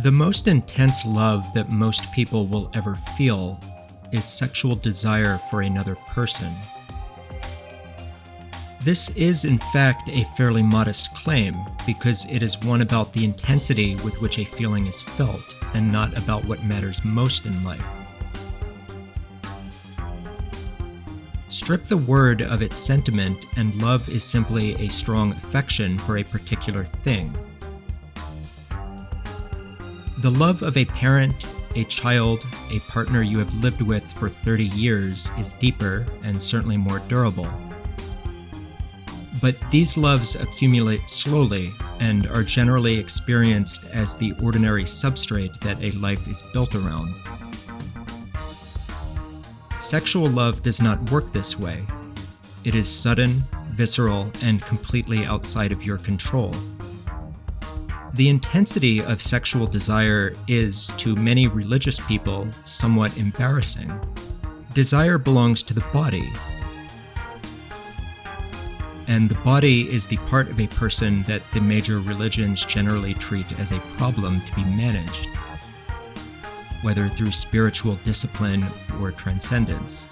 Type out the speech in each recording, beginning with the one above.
The most intense love that most people will ever feel is sexual desire for another person. This is, in fact, a fairly modest claim, because it is one about the intensity with which a feeling is felt, and not about what matters most in life. Strip the word of its sentiment, and love is simply a strong affection for a particular thing. The love of a parent, a child, a partner you have lived with for 30 years is deeper and certainly more durable. But these loves accumulate slowly and are generally experienced as the ordinary substrate that a life is built around. Sexual love does not work this way. It is sudden, visceral, and completely outside of your control. The intensity of sexual desire is, to many religious people, somewhat embarrassing. Desire belongs to the body, and the body is the part of a person that the major religions generally treat as a problem to be managed, whether through spiritual discipline or transcendence.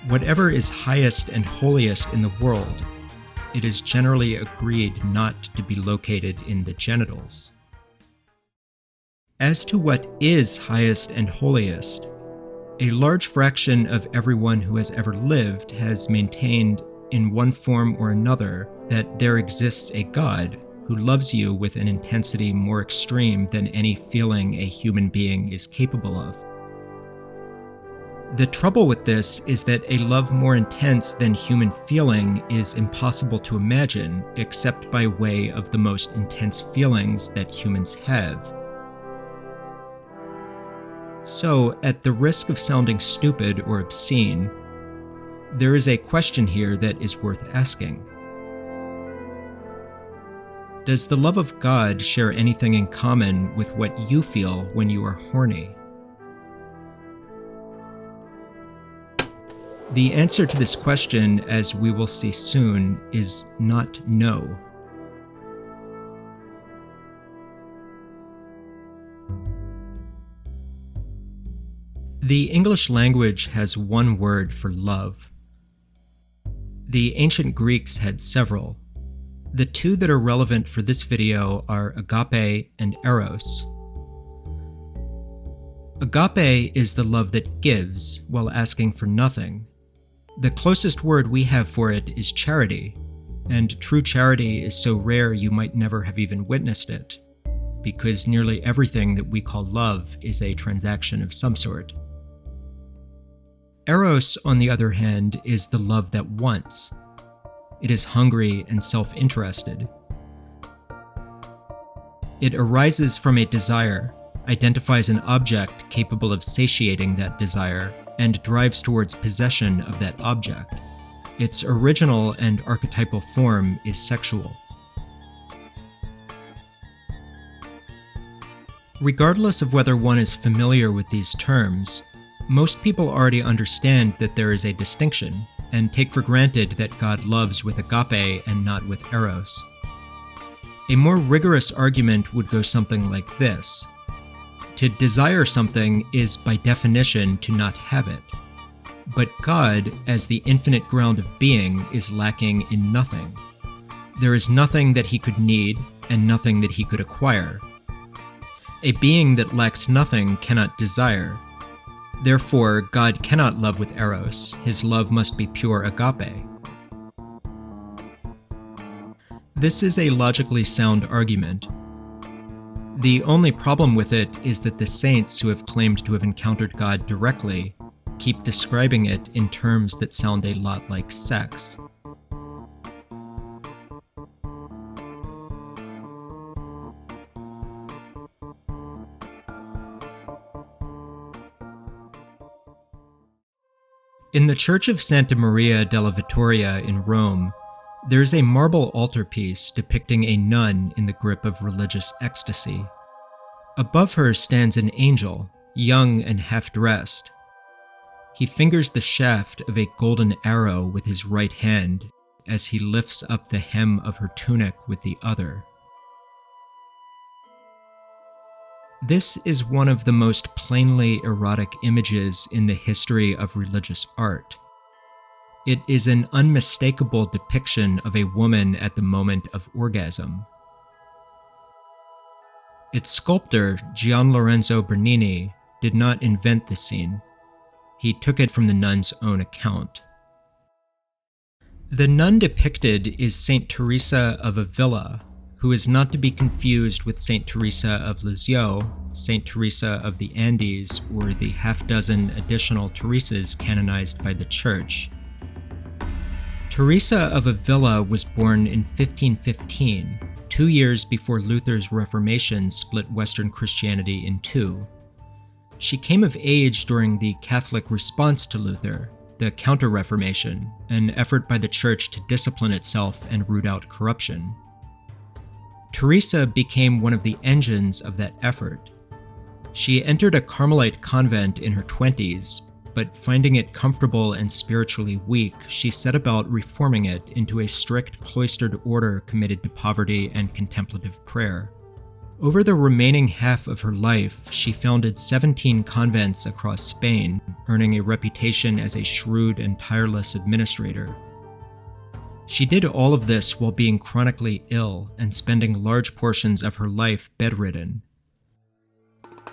Whatever is highest and holiest in the world, it is generally agreed not to be located in the genitals. As to what is highest and holiest, a large fraction of everyone who has ever lived has maintained, in one form or another, that there exists a God who loves you with an intensity more extreme than any feeling a human being is capable of. The trouble with this is that a love more intense than human feeling is impossible to imagine except by way of the most intense feelings that humans have. So, at the risk of sounding stupid or obscene, there is a question here that is worth asking. Does the love of God share anything in common with what you feel when you are horny? The answer to this question, as we will see soon, is not no. The English language has one word for love. The ancient Greeks had several. The two that are relevant for this video are agape and eros. Agape is the love that gives while asking for nothing. The closest word we have for it is charity, and true charity is so rare you might never have even witnessed it, because nearly everything that we call love is a transaction of some sort. Eros, on the other hand, is the love that wants. It is hungry and self-interested. It arises from a desire, identifies an object capable of satiating that desire, and drives towards possession of that object. Its original and archetypal form is sexual. Regardless of whether one is familiar with these terms, most people already understand that there is a distinction, and take for granted that God loves with agape and not with eros. A more rigorous argument would go something like this. To desire something is by definition to not have it. But God, as the infinite ground of being, is lacking in nothing. There is nothing that he could need, and nothing that he could acquire. A being that lacks nothing cannot desire. Therefore, God cannot love with eros. His love must be pure agape. This is a logically sound argument. The only problem with it is that the saints who have claimed to have encountered God directly keep describing it in terms that sound a lot like sex. In the Church of Santa Maria della Vittoria in Rome, there is a marble altarpiece depicting a nun in the grip of religious ecstasy. Above her stands an angel, young and half-dressed. He fingers the shaft of a golden arrow with his right hand as he lifts up the hem of her tunic with the other. This is one of the most plainly erotic images in the history of religious art. It is an unmistakable depiction of a woman at the moment of orgasm. Its sculptor, Gian Lorenzo Bernini, did not invent the scene. He took it from the nun's own account. The nun depicted is Saint Teresa of Avila, who is not to be confused with Saint Teresa of Lisieux, Saint Teresa of the Andes, or the half-dozen additional Teresas canonized by the Church. Teresa of Avila was born in 1515, 2 years before Luther's Reformation split Western Christianity in two. She came of age during the Catholic response to Luther, the Counter-Reformation, an effort by the Church to discipline itself and root out corruption. Teresa became one of the engines of that effort. She entered a Carmelite convent in her 20s, but finding it comfortable and spiritually weak, she set about reforming it into a strict cloistered order committed to poverty and contemplative prayer. Over the remaining half of her life, she founded 17 convents across Spain, earning a reputation as a shrewd and tireless administrator. She did all of this while being chronically ill and spending large portions of her life bedridden.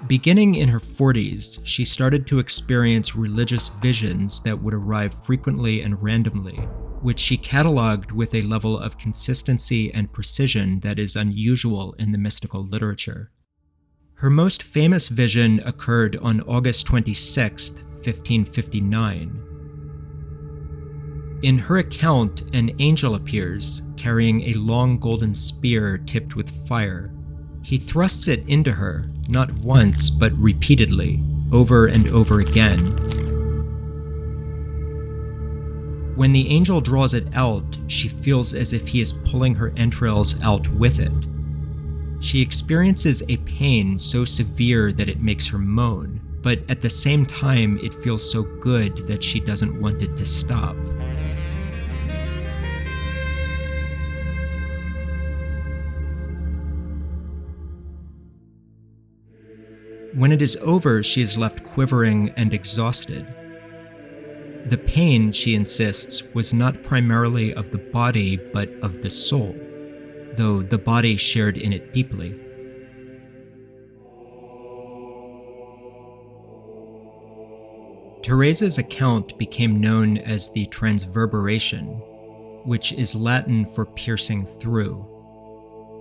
Beginning in her 40s, she started to experience religious visions that would arrive frequently and randomly, which she cataloged with a level of consistency and precision that is unusual in the mystical literature. Her most famous vision occurred on August 26, 1559. In her account, an angel appears, carrying a long golden spear tipped with fire. He thrusts it into her, not once, but repeatedly, over and over again. When the angel draws it out, she feels as if he is pulling her entrails out with it. She experiences a pain so severe that it makes her moan, but at the same time it feels so good that she doesn't want it to stop. When it is over, she is left quivering and exhausted. The pain, she insists, was not primarily of the body, but of the soul, though the body shared in it deeply. Teresa's account became known as the Transverberation, which is Latin for piercing through.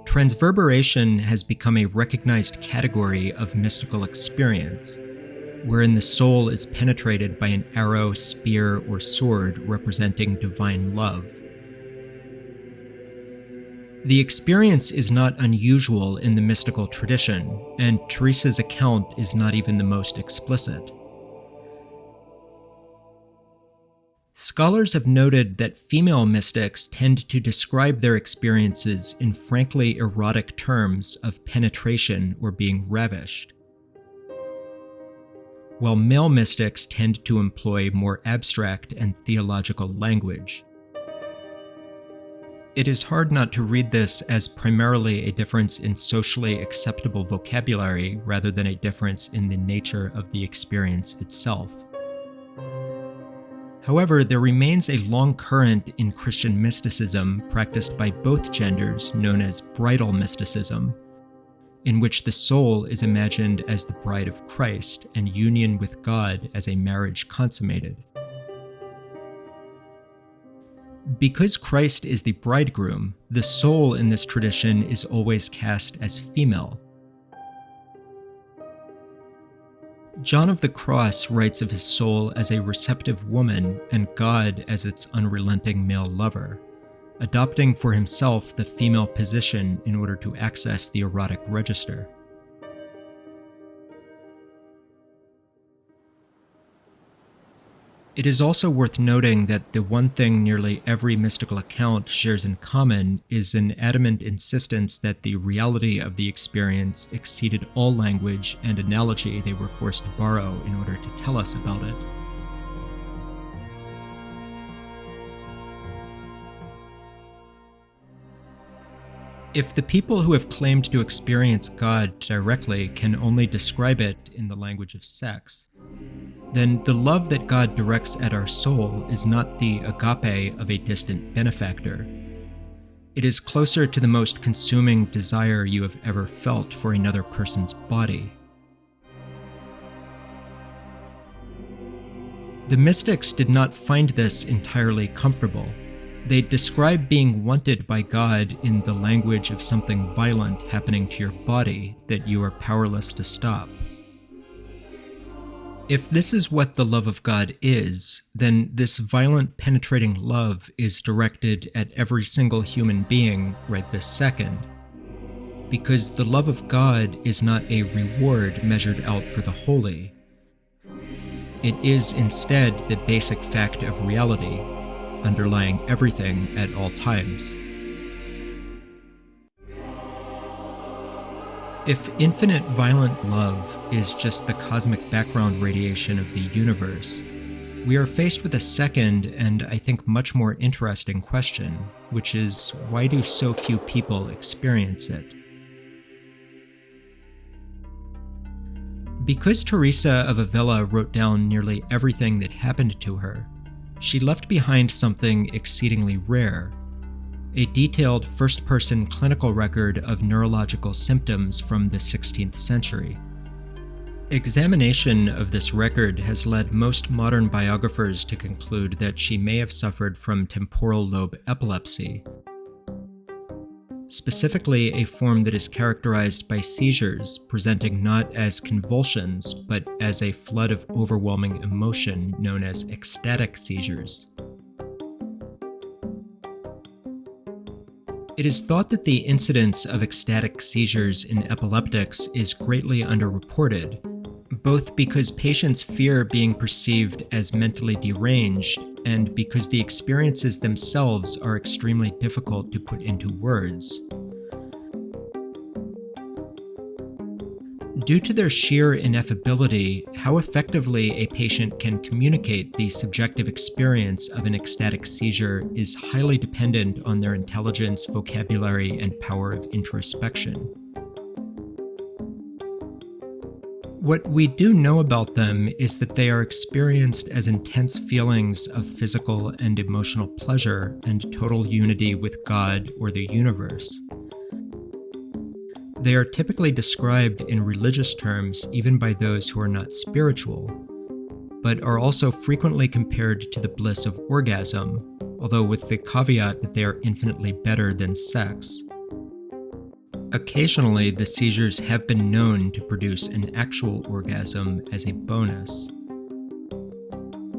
Transverberation has become a recognized category of mystical experience, wherein the soul is penetrated by an arrow, spear, or sword representing divine love. The experience is not unusual in the mystical tradition, and Teresa's account is not even the most explicit. Scholars have noted that female mystics tend to describe their experiences in frankly erotic terms of penetration or being ravished, while male mystics tend to employ more abstract and theological language. It is hard not to read this as primarily a difference in socially acceptable vocabulary rather than a difference in the nature of the experience itself. However, there remains a long current in Christian mysticism practiced by both genders known as Bridal Mysticism, in which the soul is imagined as the bride of Christ and union with God as a marriage consummated. Because Christ is the bridegroom, the soul in this tradition is always cast as female. John of the Cross writes of his soul as a receptive woman and God as its unrelenting male lover, adopting for himself the female position in order to access the erotic register. It is also worth noting that the one thing nearly every mystical account shares in common is an adamant insistence that the reality of the experience exceeded all language and analogy they were forced to borrow in order to tell us about it. If the people who have claimed to experience God directly can only describe it in the language of sex, then the love that God directs at our soul is not the agape of a distant benefactor. It is closer to the most consuming desire you have ever felt for another person's body. The mystics did not find this entirely comfortable. They describe being wanted by God in the language of something violent happening to your body that you are powerless to stop. If this is what the love of God is, then this violent, penetrating love is directed at every single human being right this second. Because the love of God is not a reward measured out for the holy. It is instead the basic fact of reality, underlying everything at all times. If infinite violent love is just the cosmic background radiation of the universe, we are faced with a second and I think much more interesting question, which is, why do so few people experience it? Because Teresa of Avila wrote down nearly everything that happened to her, she left behind something exceedingly rare: a detailed first-person clinical record of neurological symptoms from the 16th century. Examination of this record has led most modern biographers to conclude that she may have suffered from temporal lobe epilepsy, specifically a form that is characterized by seizures presenting not as convulsions, but as a flood of overwhelming emotion known as ecstatic seizures. It is thought that the incidence of ecstatic seizures in epileptics is greatly underreported, both because patients fear being perceived as mentally deranged and because the experiences themselves are extremely difficult to put into words. Due to their sheer ineffability, how effectively a patient can communicate the subjective experience of an ecstatic seizure is highly dependent on their intelligence, vocabulary, and power of introspection. What we do know about them is that they are experienced as intense feelings of physical and emotional pleasure and total unity with God or the universe. They are typically described in religious terms even by those who are not spiritual, but are also frequently compared to the bliss of orgasm, although with the caveat that they are infinitely better than sex. Occasionally, the seizures have been known to produce an actual orgasm as a bonus.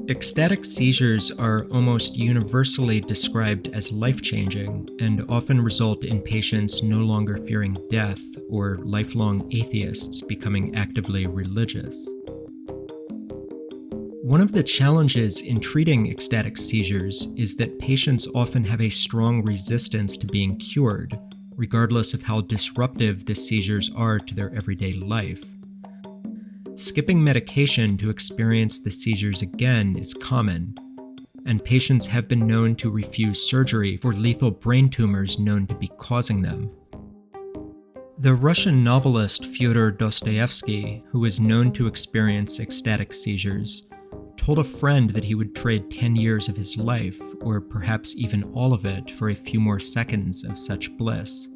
Ecstatic seizures are almost universally described as life-changing and often result in patients no longer fearing death or lifelong atheists becoming actively religious. One of the challenges in treating ecstatic seizures is that patients often have a strong resistance to being cured, regardless of how disruptive the seizures are to their everyday life. Skipping medication to experience the seizures again is common, and patients have been known to refuse surgery for lethal brain tumors known to be causing them. The Russian novelist Fyodor Dostoevsky, who is known to experience ecstatic seizures, told a friend that he would trade 10 years of his life, or perhaps even all of it, for a few more seconds of such bliss.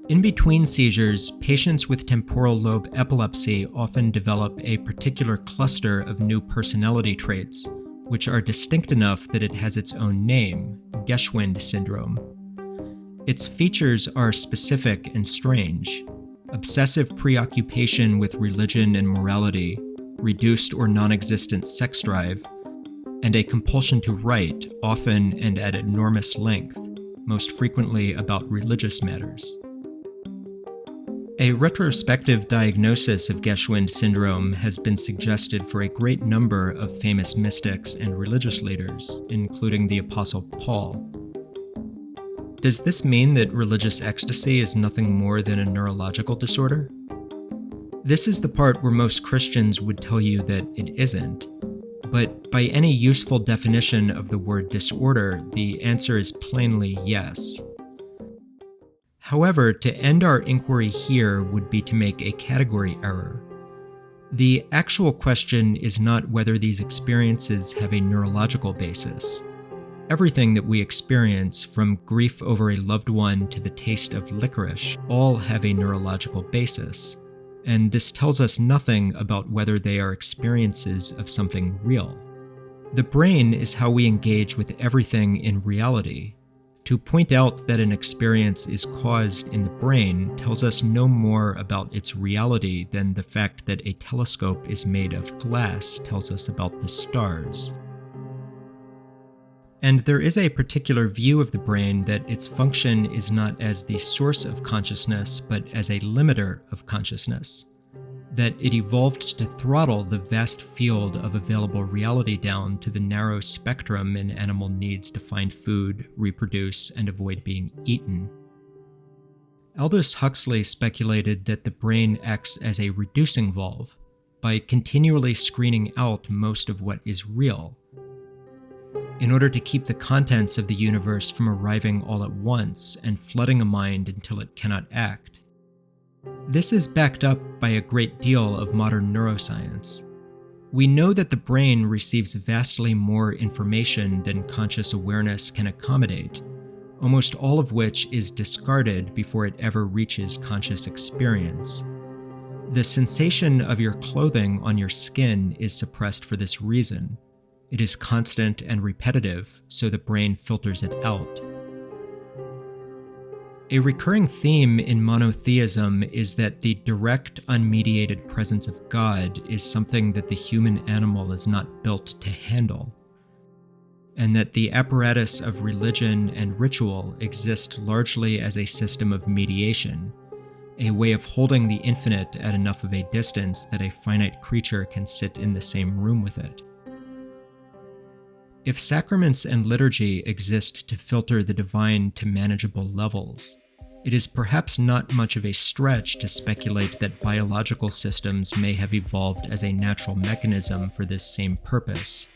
In between seizures, patients with temporal lobe epilepsy often develop a particular cluster of new personality traits, which are distinct enough that it has its own name, Geschwind Syndrome. Its features are specific and strange: obsessive preoccupation with religion and morality, reduced or non-existent sex drive, and a compulsion to write, often and at enormous length, most frequently about religious matters. A retrospective diagnosis of Geschwind syndrome has been suggested for a great number of famous mystics and religious leaders, including the Apostle Paul. Does this mean that religious ecstasy is nothing more than a neurological disorder? This is the part where most Christians would tell you that it isn't, but by any useful definition of the word disorder, the answer is plainly yes. However, to end our inquiry here would be to make a category error. The actual question is not whether these experiences have a neurological basis. Everything that we experience, from grief over a loved one to the taste of licorice, all have a neurological basis, and this tells us nothing about whether they are experiences of something real. The brain is how we engage with everything in reality. To point out that an experience is caused in the brain tells us no more about its reality than the fact that a telescope is made of glass tells us about the stars. And there is a particular view of the brain that its function is not as the source of consciousness, but as a limiter of consciousness. That it evolved to throttle the vast field of available reality down to the narrow spectrum an animal needs to find food, reproduce, and avoid being eaten. Aldous Huxley speculated that the brain acts as a reducing valve, by continually screening out most of what is real, in order to keep the contents of the universe from arriving all at once and flooding a mind until it cannot act. This is backed up by a great deal of modern neuroscience. We know that the brain receives vastly more information than conscious awareness can accommodate, almost all of which is discarded before it ever reaches conscious experience. The sensation of your clothing on your skin is suppressed for this reason. It is constant and repetitive, so the brain filters it out. A recurring theme in monotheism is that the direct, unmediated presence of God is something that the human animal is not built to handle, and that the apparatus of religion and ritual exist largely as a system of mediation, a way of holding the infinite at enough of a distance that a finite creature can sit in the same room with it. If sacraments and liturgy exist to filter the divine to manageable levels, it is perhaps not much of a stretch to speculate that biological systems may have evolved as a natural mechanism for this same purpose.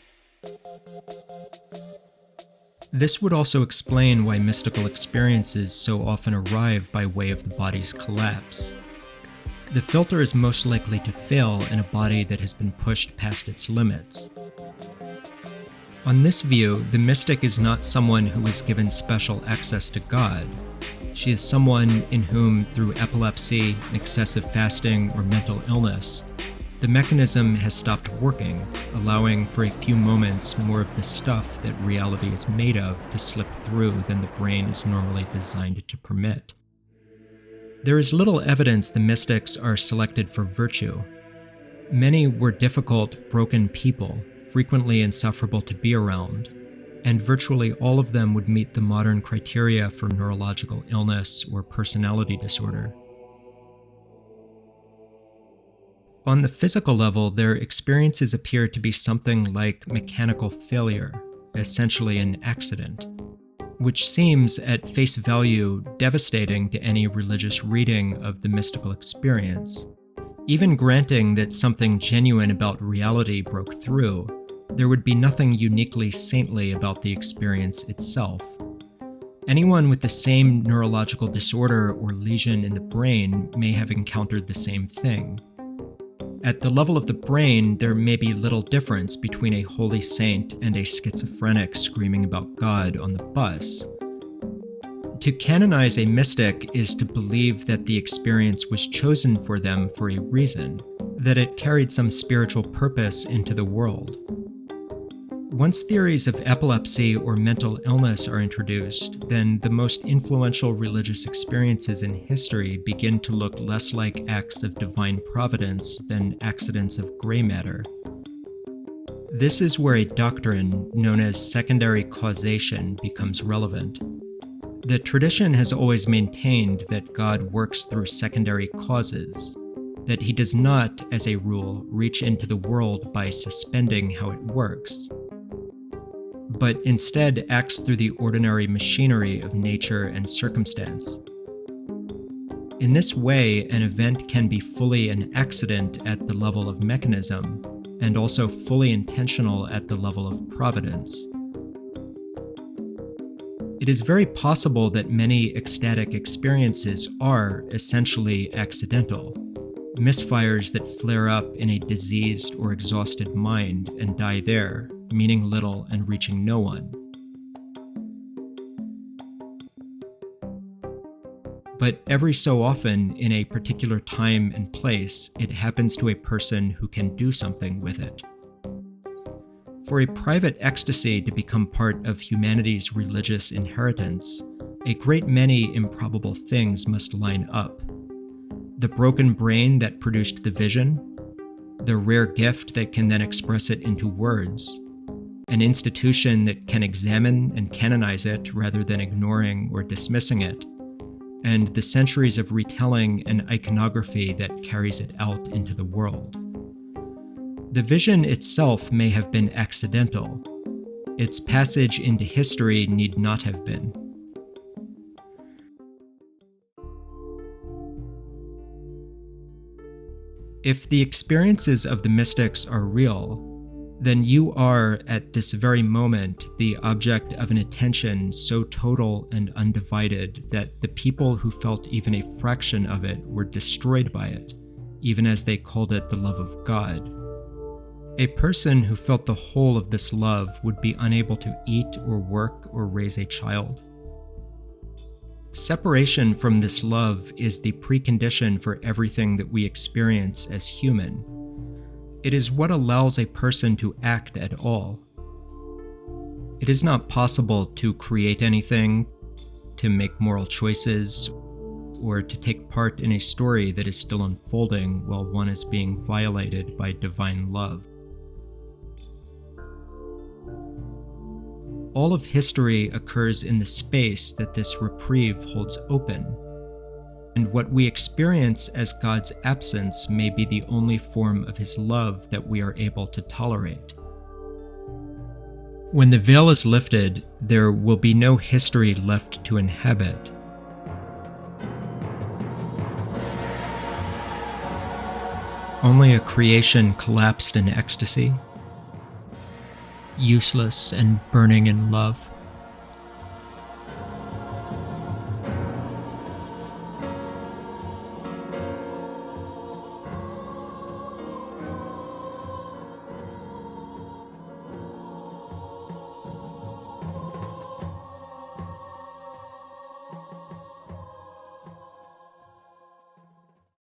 This would also explain why mystical experiences so often arrive by way of the body's collapse. The filter is most likely to fail in a body that has been pushed past its limits. On this view, the mystic is not someone who is given special access to God. She is someone in whom, through epilepsy, excessive fasting, or mental illness, the mechanism has stopped working, allowing for a few moments more of the stuff that reality is made of to slip through than the brain is normally designed to permit. There is little evidence the mystics are selected for virtue. Many were difficult, broken people, frequently insufferable to be around, and virtually all of them would meet the modern criteria for neurological illness or personality disorder. On the physical level, their experiences appear to be something like mechanical failure, essentially an accident, which seems, at face value, devastating to any religious reading of the mystical experience. Even granting that something genuine about reality broke through, there would be nothing uniquely saintly about the experience itself. Anyone with the same neurological disorder or lesion in the brain may have encountered the same thing. At the level of the brain, there may be little difference between a holy saint and a schizophrenic screaming about God on the bus. To canonize a mystic is to believe that the experience was chosen for them for a reason, that it carried some spiritual purpose into the world. Once theories of epilepsy or mental illness are introduced, then the most influential religious experiences in history begin to look less like acts of divine providence than accidents of gray matter. This is where a doctrine known as secondary causation becomes relevant. The tradition has always maintained that God works through secondary causes, that he does not, as a rule, reach into the world by suspending how it works, but instead acts through the ordinary machinery of nature and circumstance. In this way, an event can be fully an accident at the level of mechanism, and also fully intentional at the level of providence. It is very possible that many ecstatic experiences are essentially accidental, misfires that flare up in a diseased or exhausted mind and die there, meaning little and reaching no one. But every so often, in a particular time and place, it happens to a person who can do something with it. For a private ecstasy to become part of humanity's religious inheritance, a great many improbable things must line up. The broken brain that produced the vision, the rare gift that can then express it into words, an institution that can examine and canonize it rather than ignoring or dismissing it, and the centuries of retelling and iconography that carries it out into the world. The vision itself may have been accidental. Its passage into history need not have been. If the experiences of the mystics are real, then you are, at this very moment, the object of an attention so total and undivided that the people who felt even a fraction of it were destroyed by it, even as they called it the love of God. A person who felt the whole of this love would be unable to eat or work or raise a child. Separation from this love is the precondition for everything that we experience as human. It is what allows a person to act at all. It is not possible to create anything, to make moral choices, or to take part in a story that is still unfolding while one is being violated by divine love. All of history occurs in the space that this reprieve holds open, and what we experience as God's absence may be the only form of His love that we are able to tolerate. When the veil is lifted, there will be no history left to inhabit. Only a creation collapsed in ecstasy, useless and burning in love.